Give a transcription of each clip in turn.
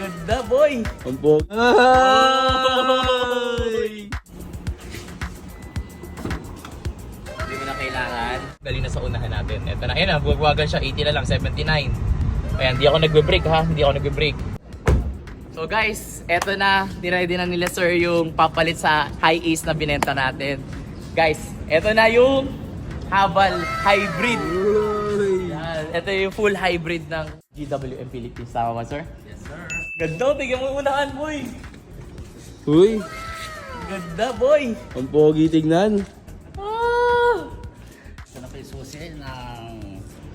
Ganda, boy! Ang pogi. Ay! Hindi mo na kailangan. Galing na sa unahan natin. Ito na. Ayan na, buwagwagan siya. 80 na lang, 79. Ayan, hindi ako nagbe-break ha. Hindi ako nagbe-break. So guys, eto na. Niready na nila sir yung papalit sa high ace na binenta natin. Guys, eto na yung Habal Hybrid. Yan, ito yung full hybrid ng GWM Philippines. Tama ba sir? Yes sir. Ganda, tignan mo yung unahan boy. Uy! Ganda boy. Ang pogi tignan. Ito na po yung susi ng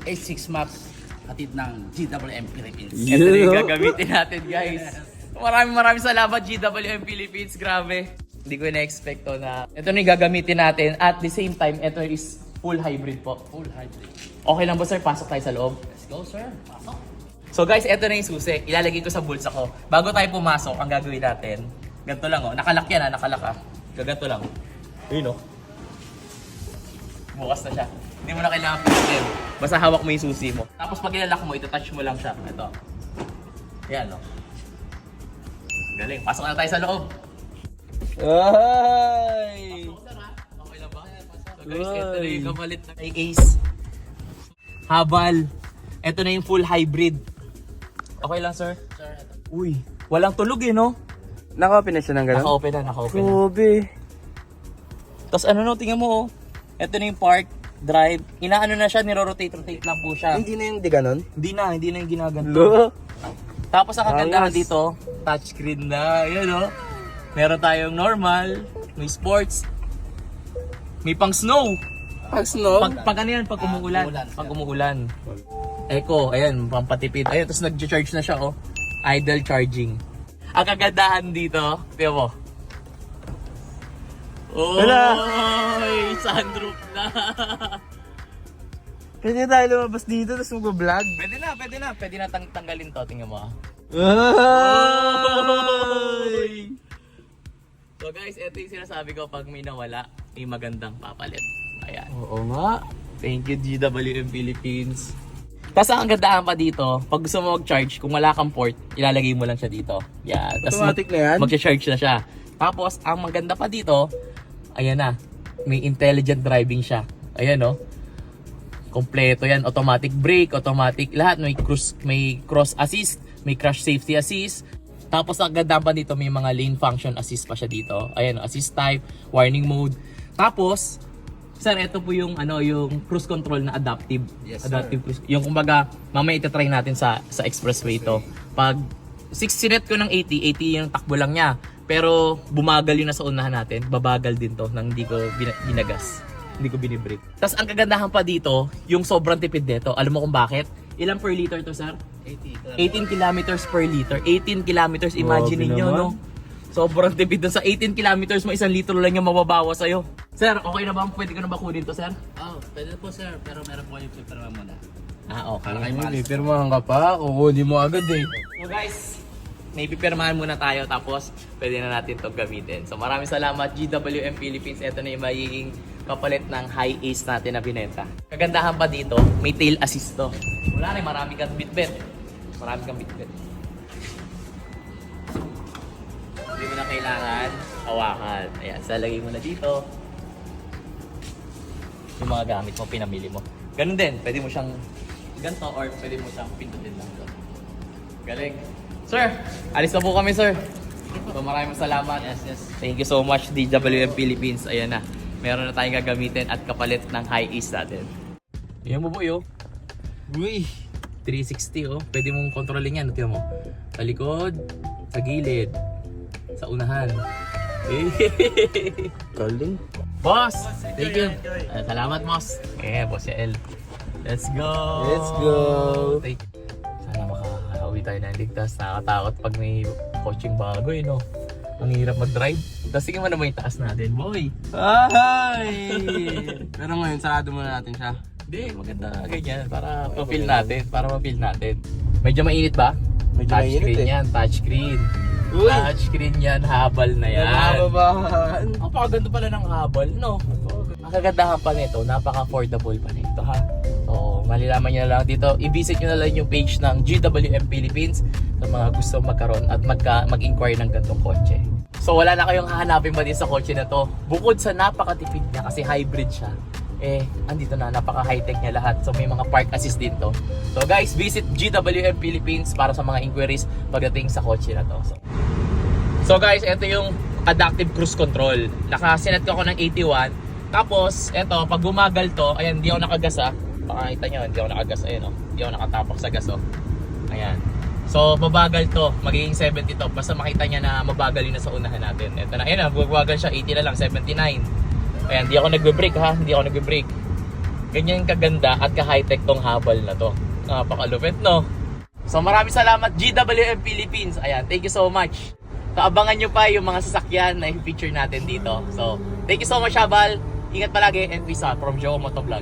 A6 Max atid ng GWM Philippines. Ito na yung gagamitin natin guys. Maraming salamat GWM Philippines. Grabe. Hindi ko na-expect to na ito na yung gagamitin natin. At the same time, ito is full hybrid po. Full hybrid. Okay lang ba sir? Pasok tayo sa loob. Let's go sir. Pasok. So guys, ito na yung susi. Ilalagay ko sa bulsa ko. Bago tayo pumasok, ang gagawin natin, ganito lang oh. Nakalak yan ha, nakalak ha. Ganito lang. Ayun oh. Bukas na siya. Hindi mo na kailangan pinutin. Basta hawak mo yung susi mo. Tapos pag ilalak mo, itatouch mo lang siya. Ito. Yan oh. Galing. Pasok na tayo sa loob. Ay! Sir ha? Okay lang ba? So guys, ito na yung kapalit na kay Ace. Habal. Ito na yung full hybrid. Okay lang sir? Sir, ito. Uy, walang tulog eh no? Naka-open na siya ng gano'n? Naka-open na, naka-open na. Grabe. Tapos ano no, tingnan mo oh. Ito na yung park, drive. Inaano na siya, niro-rotate lang po siya. Hindi na yung di gano'n? Hindi na yung ginaganto. Lo! Tapos ang kagandahan Ayos. dito, touchscreen na. Yan oh. Meron tayong normal, may sports, may pang snow. Pag snow? Pag ano yan, pag umuulan. umuulan, Pag umuulan. Eco, ayan, pampatipid. Ayun, tapos nag-charge na siya oh. Idle charging. Ang kagandahan dito, tingnan mo. Oy, sunroof na. Pwede tayo lumabas dito tapos mag-vlog? Pwede na tanggalin to, tingnan mo. Ay! So guys, ito yung sinasabi ko pag may nawala, may magandang papalit. Ayan. Oo nga. Thank you GWM Philippines. Tapos ang kagandahan pa dito, pag gusto mo mag-charge, kung wala kang port, ilalagay mo lang siya dito. Yeah. Tapos Automatic na yan? Mag-charge na siya. Tapos, ang maganda pa dito, ayan na, may intelligent driving siya. Ayan oh. Kompleto yan. Automatic brake, automatic lahat. May cross assist, may crash safety assist. Tapos ang ganda pa dito, may mga lane function assist pa siya dito. Ayan, assist type, warning mode. Tapos, sir, ito po yung yung cruise control na adaptive. Yes, Adaptive cruise. Yung kumbaga, mamaya ita-try natin sa expressway to. Pag 60 ko ng 80 yung takbo lang niya. Pero bumagal yung nasa unahan natin, babagal din to nang hindi ko binagas. Hindi ko binibrake. Tapos ang kagandahan pa dito, yung sobrang tipid nito. Alam mo kung bakit? Ilang per liter to, sir? 18 kilometers per liter. 18 kilometers, imagine Grabe niyo, naman. no? Sobrang tipid dun sa 18 kilometers mo, 1 litro lang yung mababawa sa'yo. Sir, okay na ba? Pwede ko na ba kunin to, sir? Oh, pwede po sir, pero meron po yung paper muna. Ah, okay. Para kay May pirmahan ka pa? Oo, di mo agad eh. So guys, may pipirmahan muna tayo tapos pwede na natin itong gamitin. So maraming salamat GWM Philippines. Ito na yung magiging kapalit ng high ace natin na binenta. Kagandahan pa dito, may tail assist to. Wala rin, marami kang bitbit. Marami kang bitbit. Hindi mo na kailangan hawakan. Ayan, salagay mo na dito. Yung mga gamit mo, pinamili mo. Ganun din, pwede mo siyang ganito or pwede mo siyang pindutin lang to. Galing. Sir, alis na po kami, sir. So maraming salamat. Yes. Thank you so much, DWM Philippines. Ayan na. Meron na tayong gagamitin at kapalit ng high ace natin. Ayan mo po yo. Uy! 360 oh. Pwede mong kontrolin yan. Tingnan mo. Sa likod, sa gilid, sa unahan. Galing. Boss! Thank you. Salamat, boss. Boss Yael. Let's go! Let's go! Sana makakauwi tayo ng ligtas. Nakakatakot pag may coaching bago no? Ang hirap mag-drive. Tapos sige mo naman yung taas natin, boy. Ay! Pero ngayon, sarado muna natin siya. Hindi, maganda ganyan. Para ma-feel natin. Medyo mainit ba? Medyo mainit Touchscreen yan, touchscreen. Uy! Touchscreen yan, habal na yan. Nakababahan. Napakaganda pala ng habal, no? Ang kagandahan pa nito, napaka-affordable pa nito, ha? So, malilaman nyo na lang dito. I-visit nyo na lang yung page ng GWM Philippines. sa mga gusto magkaroon at mag-inquire ng gantong kotse. So wala na kayong hahanapin ba din sa kotse na to. Bukod sa napakatipid niya kasi hybrid siya, andito na, napaka-high-tech niya lahat. So may mga park assist din to. So guys, visit GWM Philippines para sa mga inquiries pagdating sa kotse na to. So guys, ito yung adaptive cruise control. Nakasinet ko ng 81. Tapos, ito, pag gumagal to, ayan, hindi ako nakagasa. Pakakita nyo, hindi ako nakagas. Ayan, oh. Hindi ako nakatapak sa gas, oh. Ayan. So, mabagal to. Magiging 70 to. Basta makita niya na mabagal yun na sa unahan natin. Ito na, ayan, buwagal siya. 80 na lang, 79. Ayan, hindi ako nagbe-brake, ha. Hindi ako nagbe-brake. Ganyan kaganda at ka-high-tech tong habal na to. Napakalupit, no? So, maraming salamat, GWM Philippines. Ayan, thank you so much. So, abangan nyo pa yung mga sasakyan na i-feature natin dito. So, thank you so much, Habal. Ingat palagi and peace out from Joe Motovlog.